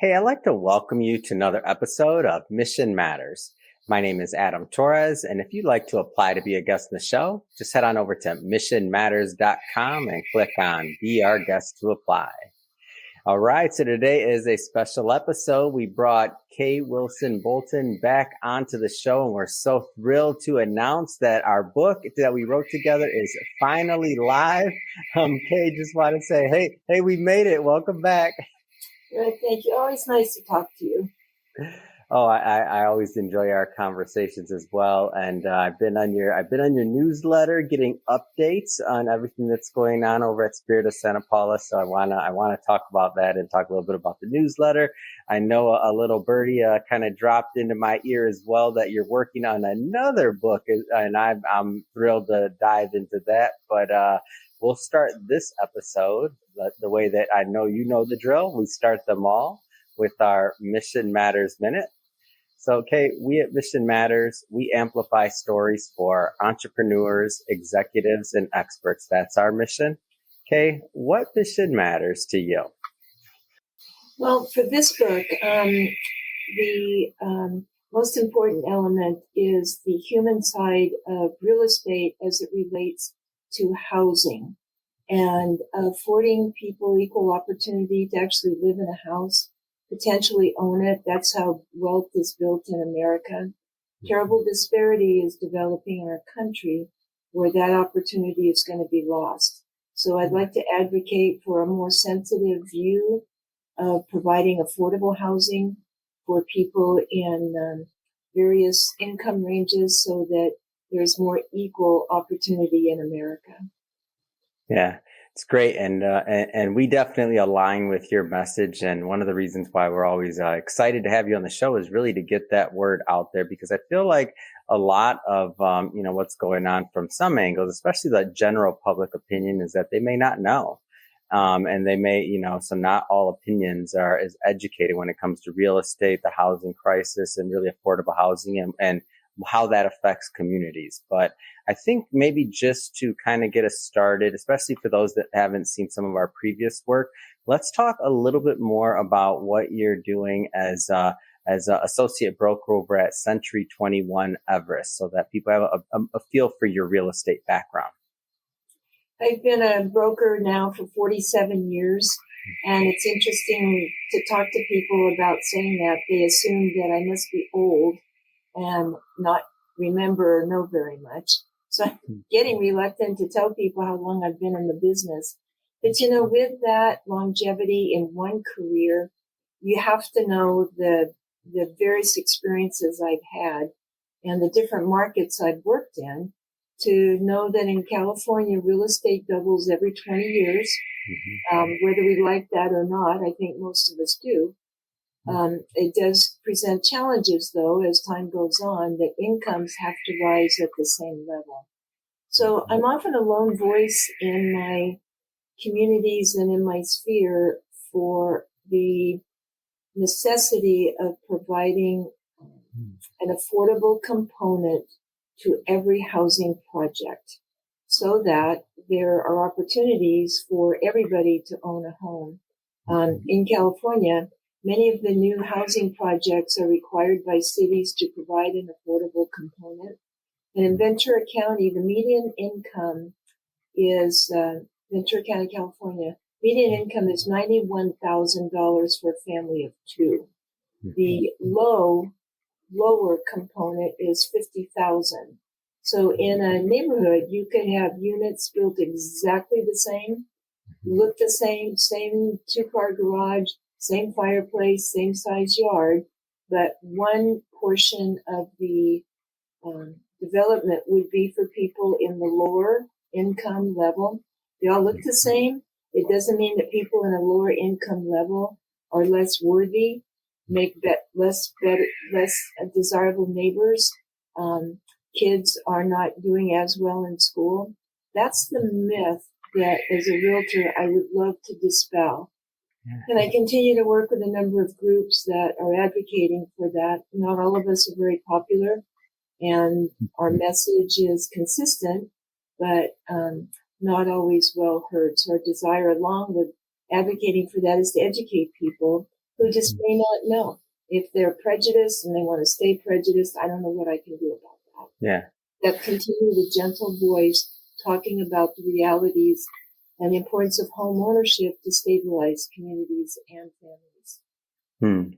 Hey, I'd like to welcome you to another episode of Mission Matters. My name is Adam Torres, and if you'd like to apply to be a guest in the show, just head on over to missionmatters.com and click on Be Our Guest to apply. All right, so today is a special episode. We brought Kay Wilson Bolton back onto the show, and we're so thrilled to announce that our book that we wrote together is finally live. Kay, just want to say, hey, we made it. Welcome back. Good, thank you. Always nice to talk to you. Oh, I always enjoy our conversations as well, and I've been on your newsletter, getting updates on everything that's going on over at Spirit of Santa Paula. So I wanna talk about that and talk a little bit about the newsletter. I know a little birdie kind of dropped into my ear as well that you're working on another book, and I'm thrilled to dive into that. But we'll start this episode the way that I know you know the drill. We start them all with our Mission Matters Minute. So, Kay, we at Mission Matters, we amplify stories for entrepreneurs, executives, and experts. That's our mission. Kay, what mission matters to you? Well, for this book, the most important element is the human side of real estate as it relates to housing and affording people equal opportunity to actually live in a house, potentially own it. That's how wealth is built in America. Terrible disparity is developing in our country where that opportunity is going to be lost. So I'd like to advocate for a more sensitive view of providing affordable housing for people in various income ranges so that there's more equal opportunity in America. Yeah, it's great. And we definitely align with your message. And one of the reasons why we're always excited to have you on the show is really to get that word out there, because I feel like a lot of, what's going on from some angles, especially the general public opinion, is that they may not know. And they may, so not all opinions are as educated when it comes to real estate, the housing crisis, and really affordable housing and how that affects communities. But I think maybe just to kind of get us started, especially for those that haven't seen some of our previous work, let's talk a little bit more about what you're doing as an associate broker over at Century 21 Everest, so that people have a feel for your real estate background. I've been a broker now for 47 years, and it's interesting to talk to people about saying that. They assume that I must be old and not remember or know very much. So I'm getting reluctant to tell people how long I've been in the business. But, with that longevity in one career, you have to know the various experiences I've had and the different markets I've worked in to know that in California, real estate doubles every 20 years. Whether we like that or not, I think most of us do. It does present challenges, though, as time goes on, that incomes have to rise at the same level. So I'm often a lone voice in my communities and in my sphere for the necessity of providing an affordable component to every housing project so that there are opportunities for everybody to own a home. In California, many of the new housing projects are required by cities to provide an affordable component. And in Ventura County, the median income is, Ventura County, California, median income is $91,000 for a family of two. The lower component is $50,000. So in a neighborhood, you could have units built exactly the same, look the same 2-car garage, same fireplace, same size yard, but one portion of the development would be for people in the lower income level. They all look the same. It doesn't mean that people in a lower income level are less worthy, make less desirable neighbors. Kids are not doing as well in school. That's the myth that as a realtor I would love to dispel. And I continue to work with a number of groups that are advocating for that. Not all of us are very popular, and our message is consistent, but not always well heard. So our desire, along with advocating for that, is to educate people who just may not know. If they're prejudiced and they want to stay prejudiced, I don't know what I can do about that. Yeah. That continue with gentle voice, talking about the realities and the importance of home ownership to stabilize communities and families.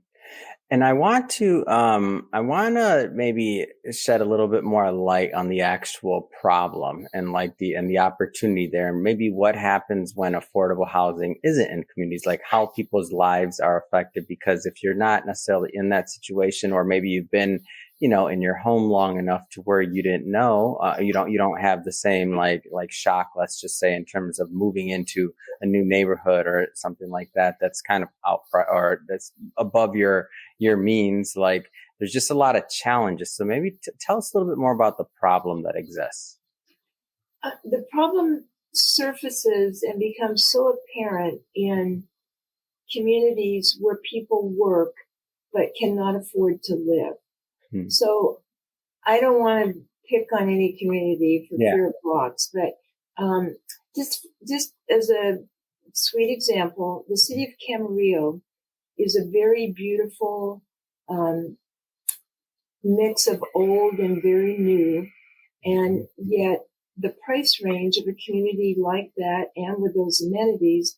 And I want to maybe shed a little bit more light on the actual problem and like the opportunity there, and maybe what happens when affordable housing isn't in communities, like how people's lives are affected. Because if you're not necessarily in that situation, or maybe you've been, in your home long enough to where you didn't know, you don't have the same like shock, let's just say, in terms of moving into a new neighborhood or something like that. That's kind of or that's above your means. Like there's just a lot of challenges. So maybe tell us a little bit more about the problem that exists. The problem surfaces and becomes so apparent in communities where people work but cannot afford to live. So I don't want to pick on any community for fear of blocks, but just as a sweet example, the city of Camarillo is a very beautiful mix of old and very new, and yet the price range of a community like that and with those amenities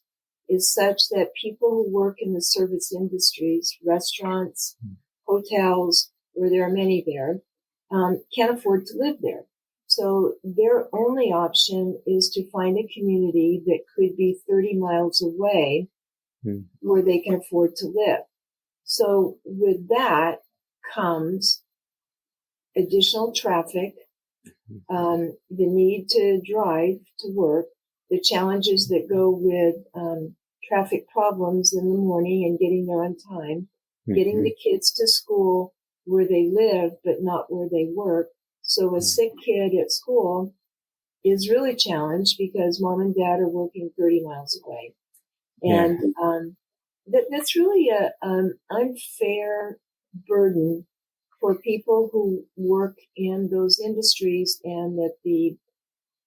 is such that people who work in the service industries, restaurants, hotels, where there are many there, can't afford to live there. So their only option is to find a community that could be 30 miles away where they can afford to live. So with that comes additional traffic, the need to drive to work, the challenges that go with traffic problems in the morning and getting there on time, getting the kids to school where they live but not where they work. So a sick kid at school is really challenged because mom and dad are working 30 miles away. And that's really an unfair burden for people who work in those industries, and that the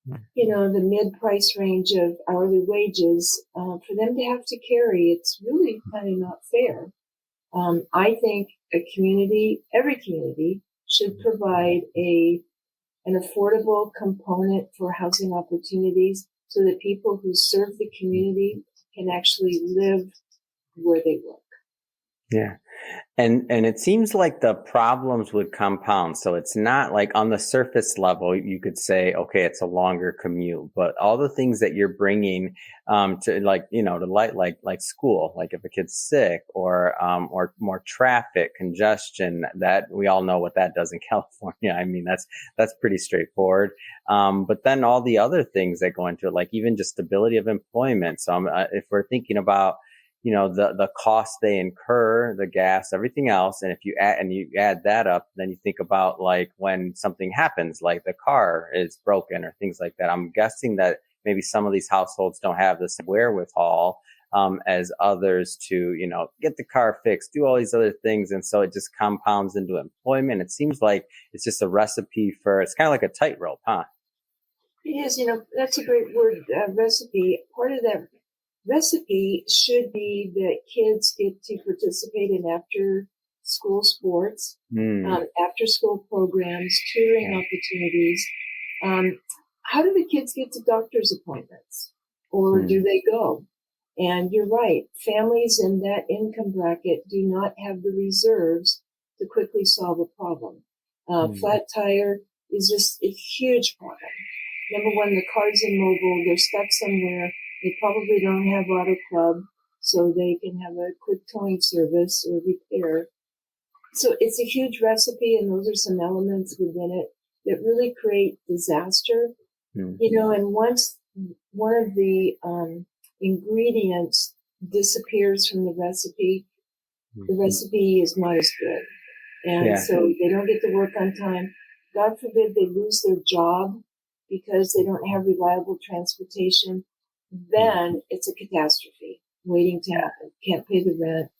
mid-price range of hourly wages, for them to have to carry, it's really kind of not fair. I think every community should provide an affordable component for housing opportunities so that people who serve the community can actually live where they work. Yeah. And it seems like the problems would compound. So it's not like on the surface level, you could say, okay, it's a longer commute, but all the things that you're bringing, to like school, like if a kid's sick or more traffic congestion, that we all know what that does in California. I mean, that's pretty straightforward. But then all the other things that go into it, like even just stability of employment. So if we're thinking about, the costs they incur, the gas, everything else. And if you add that up, then you think about like when something happens, like the car is broken or things like that. I'm guessing that maybe some of these households don't have this wherewithal, as others to, get the car fixed, do all these other things. And so it just compounds into employment. It seems like it's just a recipe it's kind of like a tightrope, huh? It is, that's a great word, recipe. Part of that recipe should be that kids get to participate in after school sports, after school programs, tutoring opportunities. How do the kids get to doctor's appointments, or do they go? And you're right, families in that income bracket do not have the reserves to quickly solve a problem. Flat tire is just a huge problem. Number one, the car's immobile, they're stuck somewhere. They probably don't have Auto Club, so they can have a quick towing service or repair. So it's a huge recipe, and those are some elements within it that really create disaster. And once one of the ingredients disappears from the recipe is not as good. And so they don't get to work on time. God forbid they lose their job because they don't have reliable transportation. Then it's a catastrophe waiting to happen. Can't pay the rent.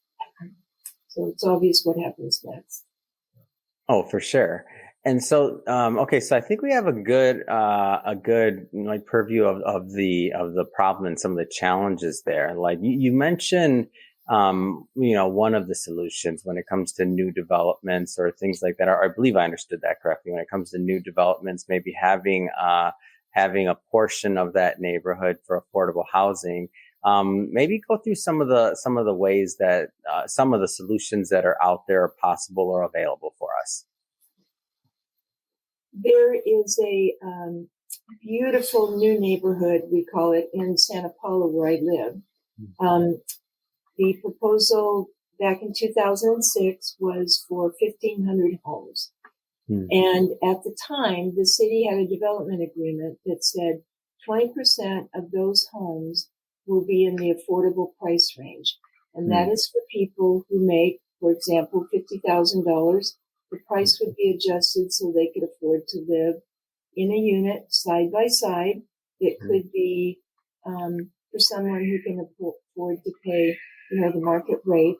So it's obvious what happens next. Oh, for sure. And so, okay, so I think we have a good purview of the problem and some of the challenges there. Like you mentioned, one of the solutions when it comes to new developments or things like that. I believe I understood that correctly. When it comes to new developments, maybe having a portion of that neighborhood for affordable housing. Maybe go through some of the ways that some of the solutions that are out there are possible or available for us. There is a beautiful new neighborhood, we call it, in Santa Paula, where I live. The proposal back in 2006 was for 1,500 homes. And at the time, the city had a development agreement that said 20% of those homes will be in the affordable price range. And that is for people who make, for example, $50,000. The price would be adjusted so they could afford to live in a unit side by side. It could be for someone who can afford to pay, the market rate.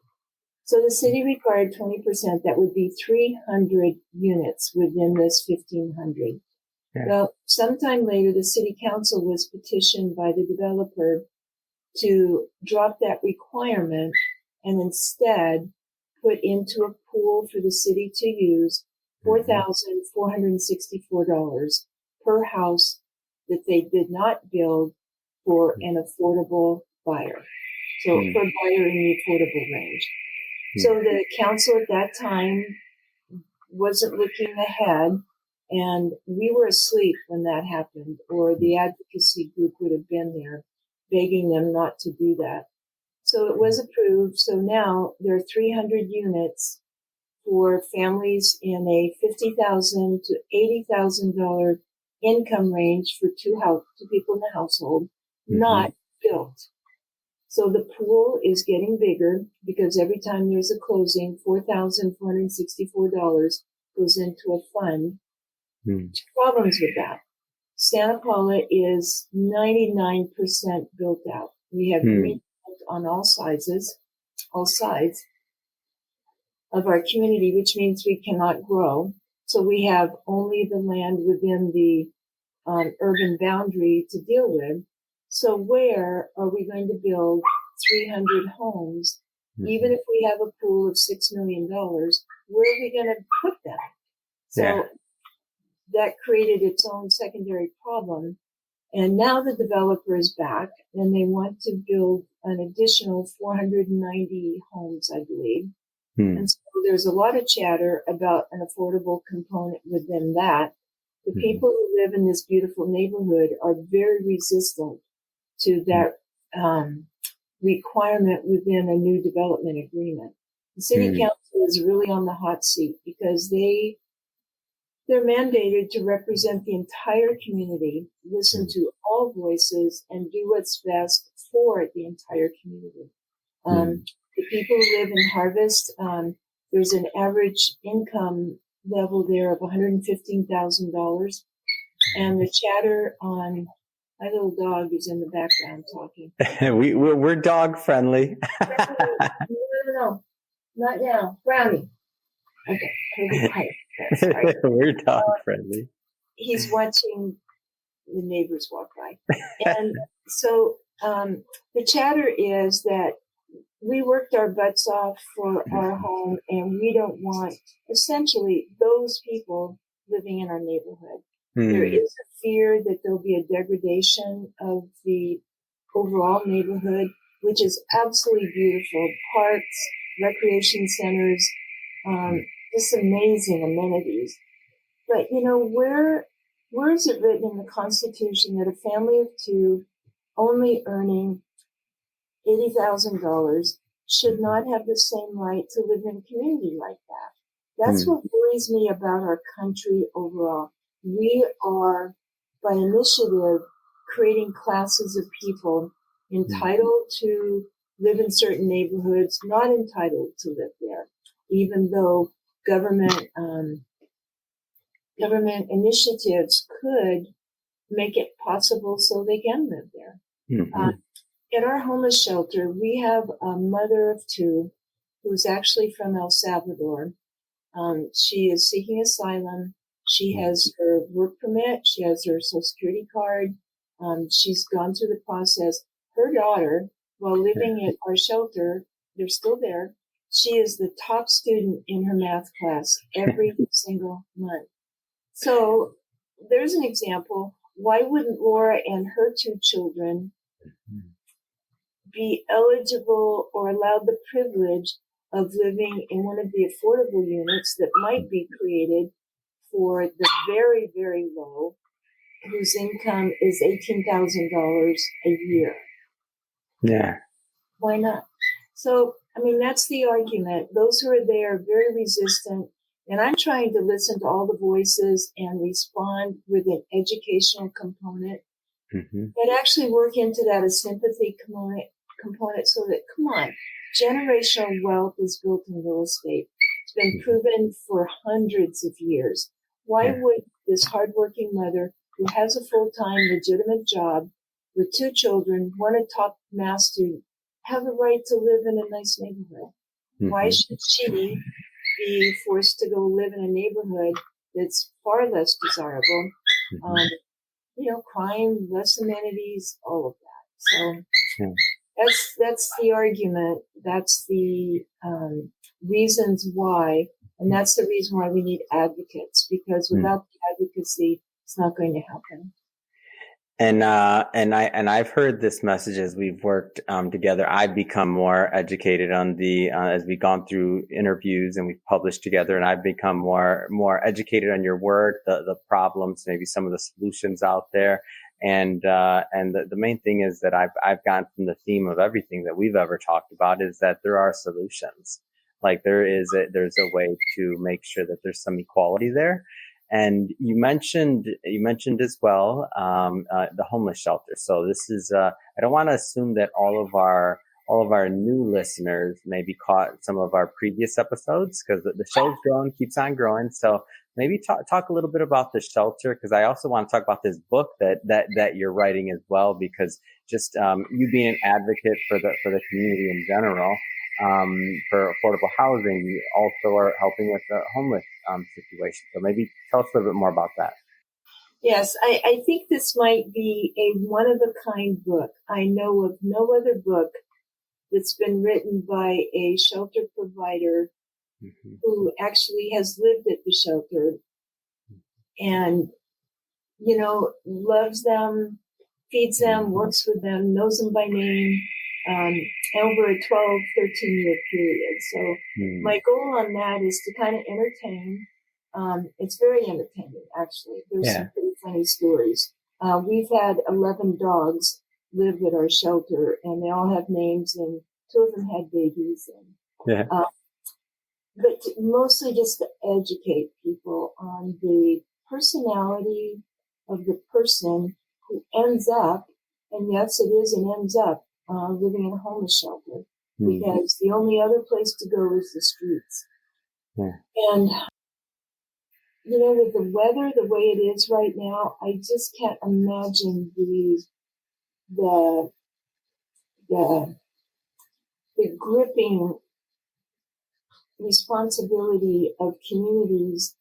So the city required 20%. That would be 300 units within this 1,500. Yeah. Well, sometime later, the city council was petitioned by the developer to drop that requirement and instead put into a pool for the city to use $4,464 per house that they did not build for an affordable buyer. So for a buyer in the affordable range. So the council at that time wasn't looking ahead, and we were asleep when that happened, or the advocacy group would have been there begging them not to do that. So it was approved. So now there are 300 units for families in a $50,000 to $80,000 income range for two people in the household, not built. So the pool is getting bigger because every time there's a closing, $4,464 goes into a fund. Two problems with that. Santa Paula is 99% built out. We have green on all sides of our community, which means we cannot grow. So we have only the land within the urban boundary to deal with. So where are we going to build 300 homes? Even if we have a pool of $6 million, where are we going to put them? So that created its own secondary problem. And now the developer is back and they want to build an additional 490 homes, I believe. And so there's a lot of chatter about an affordable component within that. The people who live in this beautiful neighborhood are very resistant to that requirement within a new development agreement. The city council is really on the hot seat because they're mandated to represent the entire community, listen to all voices, and do what's best for the entire community. The people who live in Harvest, there's an average income level there of $115,000. And the chatter on my little dog is in the background talking. We're dog friendly. No, not now. Brownie. Okay. We're dog friendly. He's watching the neighbors walk by. And so the chatter is that we worked our butts off for our home and we don't want essentially those people living in our neighborhood. There is a fear that there'll be a degradation of the overall neighborhood, which is absolutely beautiful. Parks, recreation centers, just amazing amenities. But, where is it written in the Constitution that a family of two only earning $80,000 should not have the same right to live in a community like that? That's what worries me about our country overall. We are, by initiative, creating classes of people entitled to live in certain neighborhoods, not entitled to live there, even though government initiatives could make it possible so they can live there. At our homeless shelter, we have a mother of two who's actually from El Salvador. She is seeking asylum. She has her work permit. She has her Social Security card. She's gone through the process. Her daughter, while living at our shelter, they're still there. She is the top student in her math class every single month. So there's an example. Why wouldn't Laura and her two children be eligible or allowed the privilege of living in one of the affordable units that might be created for the very, very low, whose income is $18,000 a year? Yeah. Why not? So, I mean, that's the argument. Those who are there are very resistant. And I'm trying to listen to all the voices and respond with an educational component, but actually work into that a sympathy component so that, come on, generational wealth is built in real estate. It's been proven for hundreds of years. Why would this hardworking mother who has a full-time legitimate job with two children, one a top math student, have the right to live in a nice neighborhood? Why should she be forced to go live in a neighborhood that's far less desirable? Crime, less amenities, all of that. So that's the argument. That's the reasons why, and that's the reason why we need advocates, because without the advocacy, it's not going to happen. And I've heard this message as we've worked together. I've become more educated on as we've gone through interviews and we've published together, and I've become more educated on your work, the problems, maybe some of the solutions out there. And the main thing is that I've gotten from the theme of everything that we've ever talked about is that there are solutions. Like there's a way to make sure that there's some equality there. And you mentioned as well, the homeless shelter. So this is, I don't want to assume that all of our new listeners maybe caught some of our previous episodes, because the show's growing, keeps on growing. So maybe talk a little bit about the shelter, because I also want to talk about this book that you're writing as well, because just, you being an advocate for the community in general, for affordable housing, you also are helping with the homeless situation. So maybe tell us a little bit more about that. Yes, I think this might be a one-of-a-kind book. I know of no other book that's been written by a shelter provider who actually has lived at the shelter and, loves them, feeds them, works with them, knows them by name, over a 12, 13-year period. So my goal on that is to kind of entertain. It's very entertaining, actually. There's some pretty funny stories. We've had 11 dogs live at our shelter, and they all have names, and 2 of them had babies. But mostly just to educate people on the personality of the person who ends up, and yes, it is an ends up, living in a homeless shelter, because the only other place to go is the streets. And, with the weather the way it is right now, I just can't imagine the gripping responsibility of communities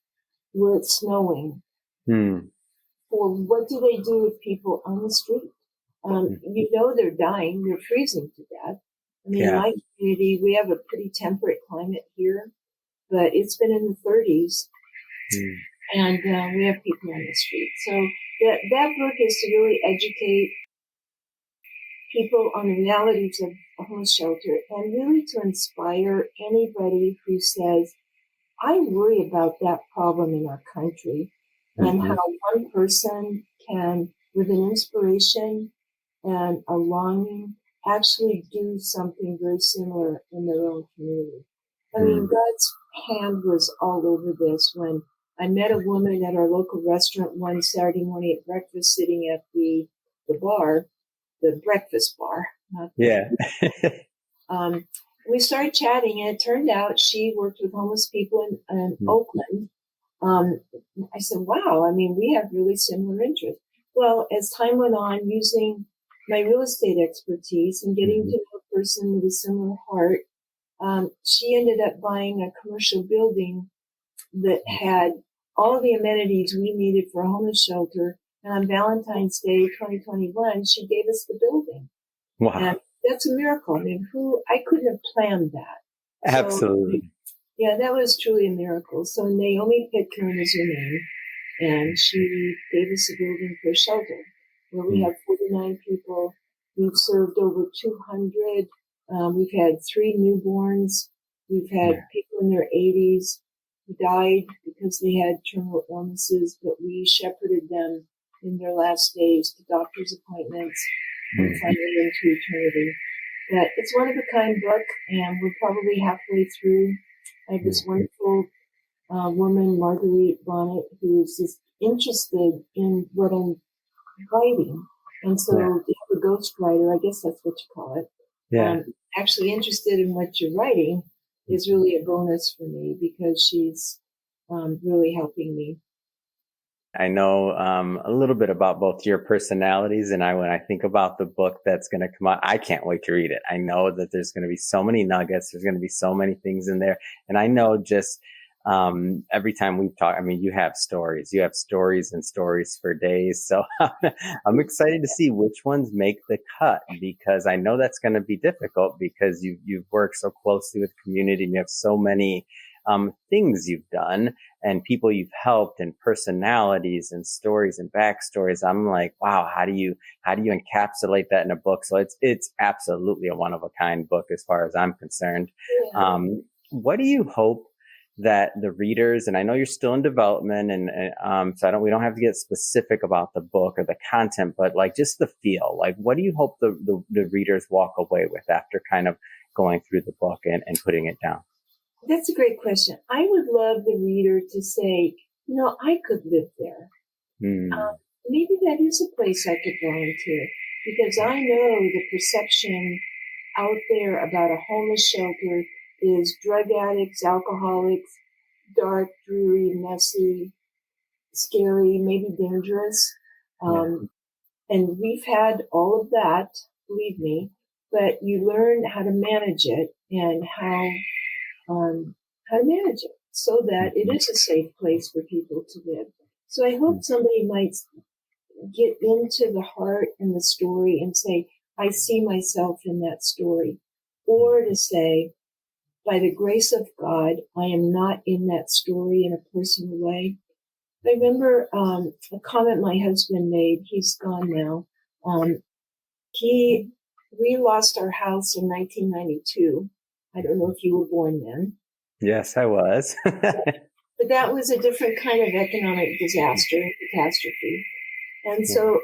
where it's snowing. For what do they do with people on the street? They're dying, they're freezing to death. I mean, in my community, we have a pretty temperate climate here, but it's been in the 30s, and we have people on the street. So that book is to really educate people on the realities of a homeless shelter, and really to inspire anybody who says, I worry about that problem in our country, and how one person can, with an inspiration and a longing, actually do something very similar in their own community. I mean, God's hand was all over this when I met a woman at our local restaurant one Saturday morning at breakfast, sitting at the bar, the breakfast bar. We started chatting, and it turned out she worked with homeless people in Oakland. I said, wow, I mean, we have really similar interests. Well, as time went on, using my real estate expertise and getting to know a person with a similar heart, she ended up buying a commercial building that had all the amenities we needed for a homeless shelter. And on Valentine's Day 2021, she gave us the building. Wow. And that's a miracle. I mean, I couldn't have planned that. Absolutely. So, yeah, that was truly a miracle. So Naomi Pitcairn is her name, and she gave us a building for a shelter where we have 49 people. We've served over 200. We've had 3 newborns. We've had people in their 80s who died because they had terminal illnesses, but we shepherded them in their last days to doctor's appointments and finally into eternity. But it's one of a kind book, and we're probably halfway through. I have this wonderful woman, Marguerite Bonnet, who's just interested in what I'm writing. And so they have a ghostwriter, I guess that's what you call it. Yeah. Actually interested in what you're writing is really a bonus for me because she's really helping me. I know a little bit about both your personalities, and when I think about the book that's going to come out, I can't wait to read it. I know that there's going to be so many nuggets. There's going to be so many things in there. And I know just every time we've talked, I mean, you have stories and stories for days. So I'm excited to see which ones make the cut, because I know that's going to be difficult because you've worked so closely with community and you have so many things you've done and people you've helped and personalities and stories and backstories. I'm like, wow, how do you encapsulate that in a book? So it's absolutely a one of a kind book as far as I'm concerned. Yeah. What do you hope that the readers, and I know you're still in development, and so we don't have to get specific about the book or the content, but like just the feel, like what do you hope the readers walk away with after kind of going through the book and putting it down? That's a great question. I would love the reader to say, I could live there. Maybe that is a place I could volunteer, because I know the perception out there about a homeless shelter is drug addicts, alcoholics, dark, dreary, messy, scary, maybe dangerous. And we've had all of that, believe me, but you learn how to manage it and how to manage it so that it is a safe place for people to live. So I hope somebody might get into the heart and the story and say, I see myself in that story. Or to say, by the grace of God, I am not in that story in a personal way. I remember a comment my husband made. He's gone now. We lost our house in 1992. I don't know if you were born then. Yes, I was. But that was a different kind of economic disaster, catastrophe. And so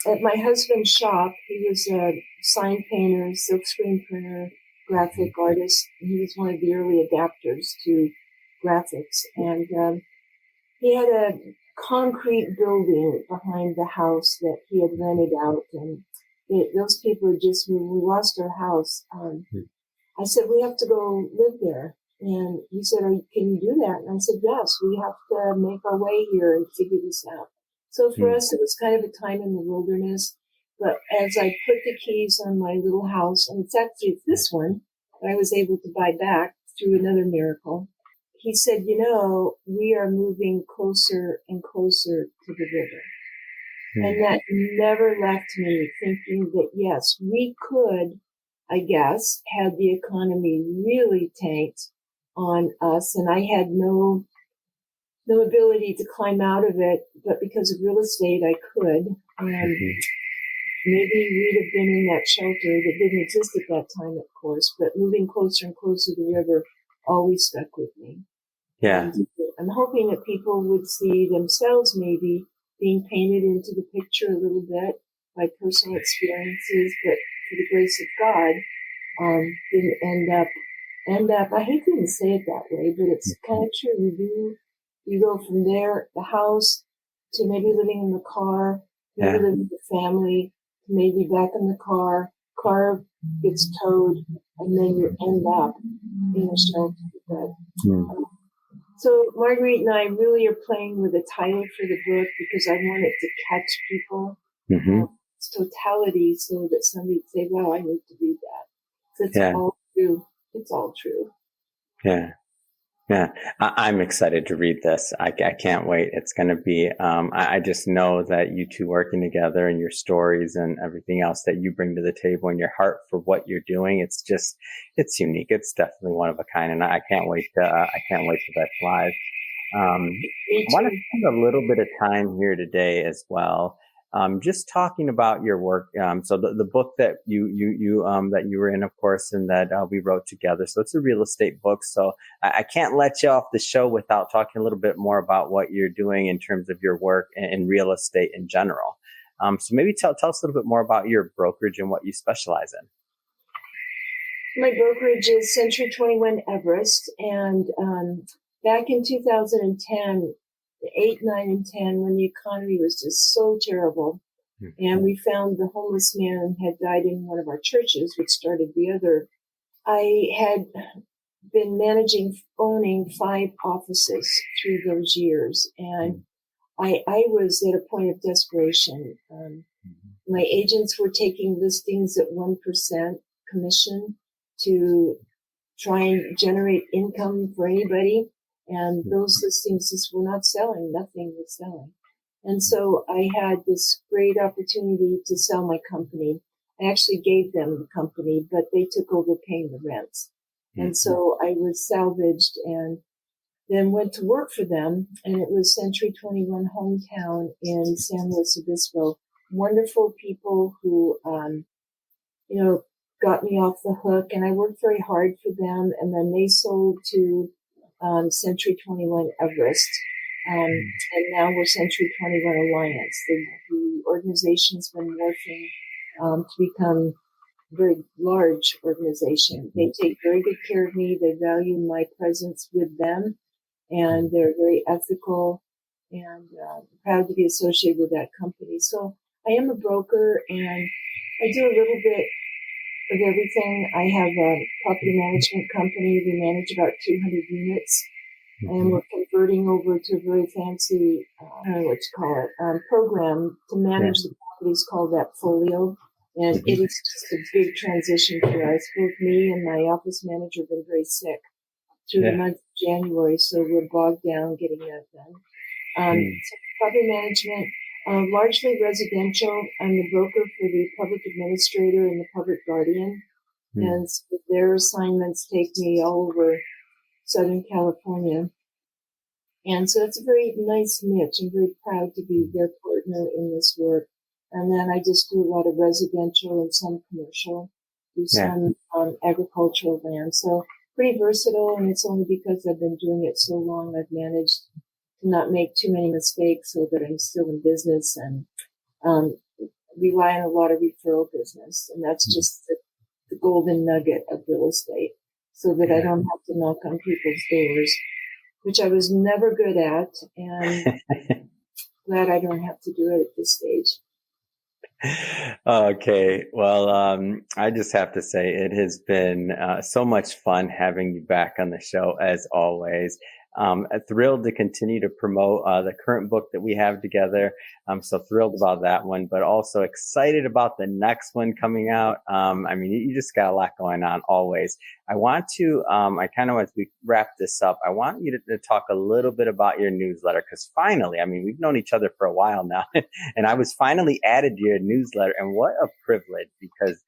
at my husband's shop, he was a sign painter, silkscreen printer, graphic artist. He was one of the early adapters to graphics. And he had a concrete building behind the house that he had rented out. And those people had just moved. We lost our house. I said, we have to go live there. And he said, can you do that? And I said, yes, we have to make our way here and figure this out. So for us, it was kind of a time in the wilderness. But as I put the keys on my little house, and it's this one that I was able to buy back through another miracle, he said, we are moving closer and closer to the river. And that never left me thinking that, yes, we could, I guess, had the economy really tanked on us, and I had no ability to climb out of it, but because of real estate, I could. Maybe we'd have been in that shelter that didn't exist at that time, of course, but moving closer and closer to the river always stuck with me. Yeah. And I'm hoping that people would see themselves maybe being painted into the picture a little bit by personal experiences, but for the grace of God, didn't end up, I hate to even say it that way, but it's kind of true. You go from there, the house, to maybe living in the car, maybe living with the family, to maybe back in the car gets towed, and then you end up in a shelter. So Marguerite and I really are playing with the title for the book because I want it to catch people, its totality, so that somebody would say, wow, I need to read that. So it's all true. It's all true. Yeah. Yeah, I'm excited to read this. I can't wait. It's going to be, I just know that you two working together and your stories and everything else that you bring to the table and your heart for what you're doing. It's just, it's unique. It's definitely one of a kind. And I can't wait till that's live. Me I want to too. spend a little bit of time here today as well. Just talking about your work. So the book that that you were in, of course, and that we wrote together. So it's a real estate book. So I can't let you off the show without talking a little bit more about what you're doing in terms of your work in real estate in general. So maybe tell us a little bit more about your brokerage and what you specialize in. My brokerage is Century 21 Everest, and back in 2010, 8, 9, and 10, when the economy was just so terrible, and we found the homeless man had died in one of our churches, which started the other. I had been owning 5 offices through those years, and I was at a point of desperation. My agents were taking listings at 1% commission to try and generate income for anybody. And those listings just were not selling. Nothing was selling. And so I had this great opportunity to sell my company. I actually gave them the company, but they took over paying the rents. And so I was salvaged and then went to work for them. And it was Century 21 Hometown in San Luis Obispo. Wonderful people who, got me off the hook, and I worked very hard for them. And then they sold to Century 21 Everest, and now we're Century 21 Alliance. The organization's been morphing to become a very large organization. They take very good care of me. They value my presence with them, and they're very ethical, and proud to be associated with that company. So I am a broker, and I do a little bit of everything. I have a property management company. We manage about 200 units, and we're converting over to a very fancy, I don't know what you call it, program to manage the properties called Appfolio. And it is just a big transition for us. Both me and my office manager have been very sick through the month of January, so we're bogged down getting that done. So property management, largely residential. I'm the broker for the public administrator and the public guardian. And so their assignments take me all over Southern California. And so it's a very nice niche. I'm very proud to be their partner in this work. And then I just do a lot of residential and some commercial, do some agricultural land. So pretty versatile, and it's only because I've been doing it so long I've managed to not make too many mistakes so that I'm still in business, and rely on a lot of referral business. And that's just the golden nugget of real estate, so that I don't have to knock on people's doors, which I was never good at, and glad I don't have to do it at this stage. Okay. Well, I just have to say it has been so much fun having you back on the show as always. Thrilled to continue to promote the current book that we have together. I'm so thrilled about that one, but also excited about the next one coming out. I mean, you just got a lot going on always. I want to, as we wrap this up, I want you to talk a little bit about your newsletter, because finally, I mean, we've known each other for a while now, and I was finally added to your newsletter, and what a privilege, because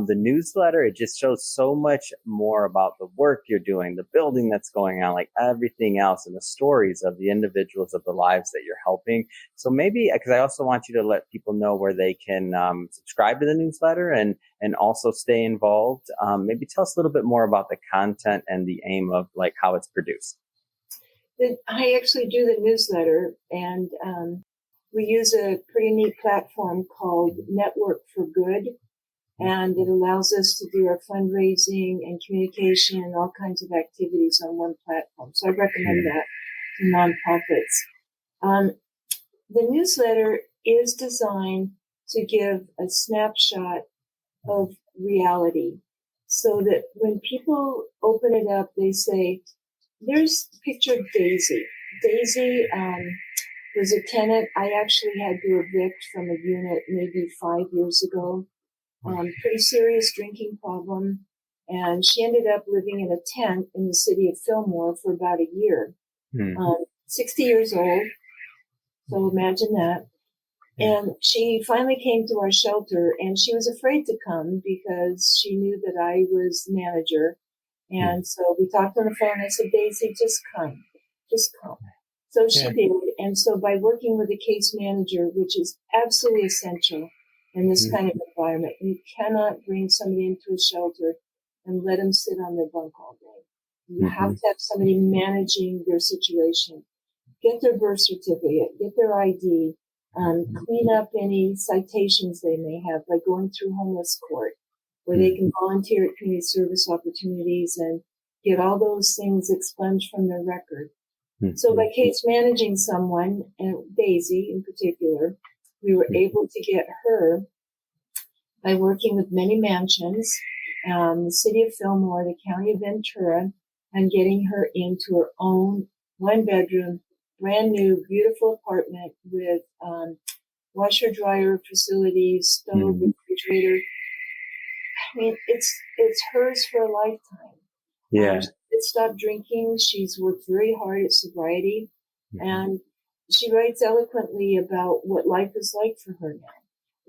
the newsletter, it just shows so much more about the work you're doing, the building that's going on, like everything else, and the stories of the individuals, of the lives that you're helping. So maybe, because I also want you to let people know where they can subscribe to the newsletter and also stay involved. Maybe tell us a little bit more about the content and the aim of like how it's produced. I actually do the newsletter, and we use a pretty neat platform called Network for Good. And it allows us to do our fundraising and communication and all kinds of activities on one platform. So I recommend that to nonprofits. The newsletter is designed to give a snapshot of reality, so that when people open it up, they say, there's picture Daisy. Daisy was a tenant I actually had to evict from a unit maybe 5 years ago. Pretty serious drinking problem. And she ended up living in a tent in the city of Fillmore for about a year. 60 years old. So imagine that. And she finally came to our shelter, and she was afraid to come because she knew that I was the manager. And so we talked on the phone. I said, Daisy, just come. Just come. So she did. And so by working with a case manager, which is absolutely essential in this kind of environment, you cannot bring somebody into a shelter and let them sit on their bunk all day. You have to have somebody managing their situation. Get their birth certificate, get their ID, clean up any citations they may have by going through homeless court, where they can volunteer at community service opportunities and get all those things expunged from their record. So by case managing someone, and Daisy in particular, we were able to get her by working with many mansions, the city of Fillmore, the county of Ventura, and getting her into her own 1-bedroom, brand new, beautiful apartment with washer dryer facilities, stove, refrigerator. I mean, it's hers for a lifetime. Yeah. She stopped drinking. She's worked very hard at sobriety, and she writes eloquently about what life is like for her now.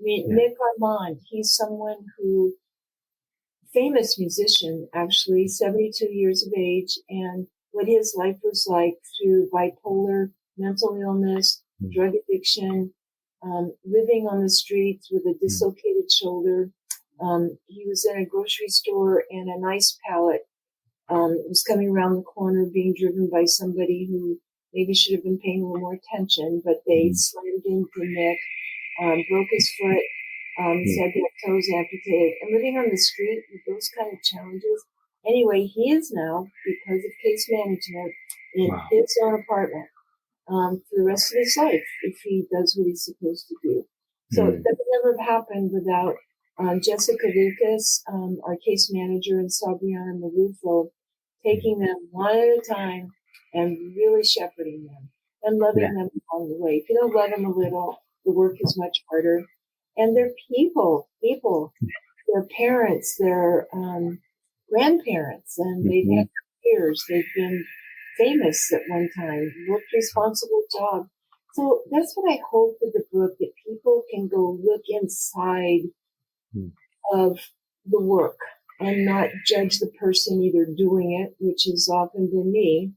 I mean, Nick Armand, he's someone who, famous musician, actually, 72 years of age, and what his life was like through bipolar, mental illness, drug addiction, living on the streets with a dislocated shoulder. He was in a grocery store and a nice pallet was coming around the corner being driven by somebody who maybe should have been paying a little more attention, but they slammed into Nick, broke his foot, said to have toes amputated, and living on the street with those kind of challenges. Anyway, he is now, because of case management, in his own apartment for the rest of his life if he does what he's supposed to do. So that would never have happened without Jessica Lucas, our case manager, and Sabriana Marufo, taking them one at a time and really shepherding them and loving them along the way. If you don't love them a little, the work is much harder. And they're people, their parents, their grandparents, and they've had careers. They've been famous at one time, worked responsible job. So that's what I hope with the book, that people can go look inside of the work and not judge the person either doing it, which has often been me.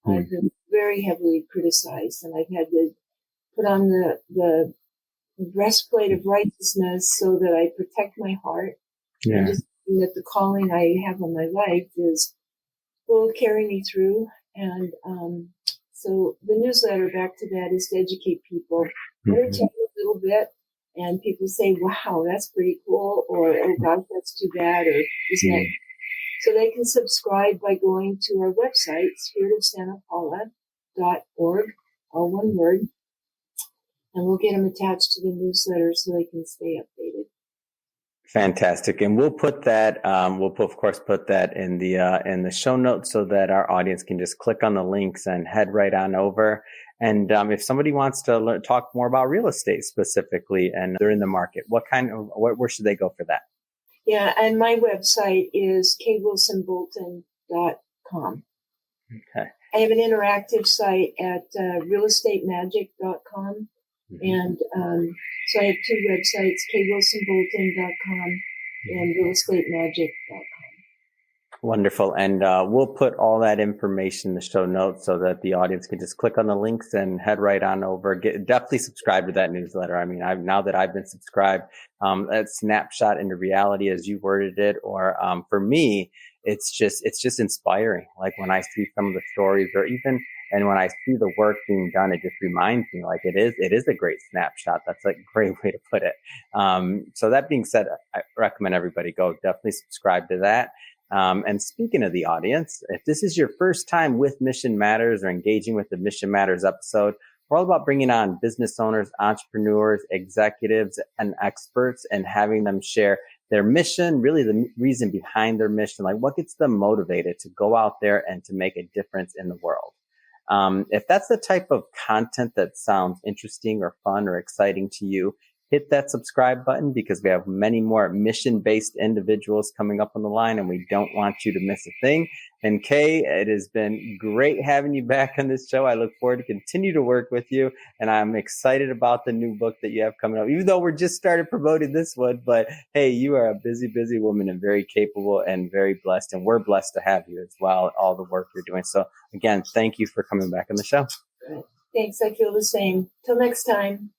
I've been very heavily criticized, and I've had to put on the breastplate of righteousness so that I protect my heart. And just that the calling I have on my life will carry me through. And so the newsletter, back to that, is to educate people, entertain a little bit. And people say, wow, that's pretty cool, or, oh God, that's too bad, or isn't that? So they can subscribe by going to our website, spiritofsantapaula.org, all one word, and we'll get them attached to the newsletter so they can stay updated. Fantastic. And we'll put that, of course, put that in the show notes so that our audience can just click on the links and head right on over. And if somebody wants to talk more about real estate specifically and they're in the market, where should they go for that? Yeah, and my website is kwilsonbolton.com. Okay. I have an interactive site at realestatemagik.com. And so I have two websites, kwilsonbolton.com and realestatemagik.com. Wonderful. And we'll put all that information in the show notes so that the audience can just click on the links and head right on over. Definitely subscribe to that newsletter. I mean, now that I've been subscribed, that snapshot into reality, as you worded it, or for me, it's just inspiring. Like when I see some of the stories, and when I see the work being done, it just reminds me like it is a great snapshot. That's like a great way to put it. So that being said, I recommend everybody go definitely subscribe to that. And speaking of the audience, if this is your first time with Mission Matters or engaging with the Mission Matters episode, we're all about bringing on business owners, entrepreneurs, executives, and experts and having them share their mission, really the reason behind their mission, like what gets them motivated to go out there and to make a difference in the world. If that's the type of content that sounds interesting or fun or exciting to you, hit that subscribe button because we have many more mission-based individuals coming up on the line, and we don't want you to miss a thing. And Kay, it has been great having you back on this show. I look forward to continue to work with you, and I'm excited about the new book that you have coming up, even though we're just started promoting this one. But hey, you are a busy, busy woman and very capable and very blessed, and we're blessed to have you as well, all the work you're doing. So again, thank you for coming back on the show. Thanks. I feel the same. Till next time.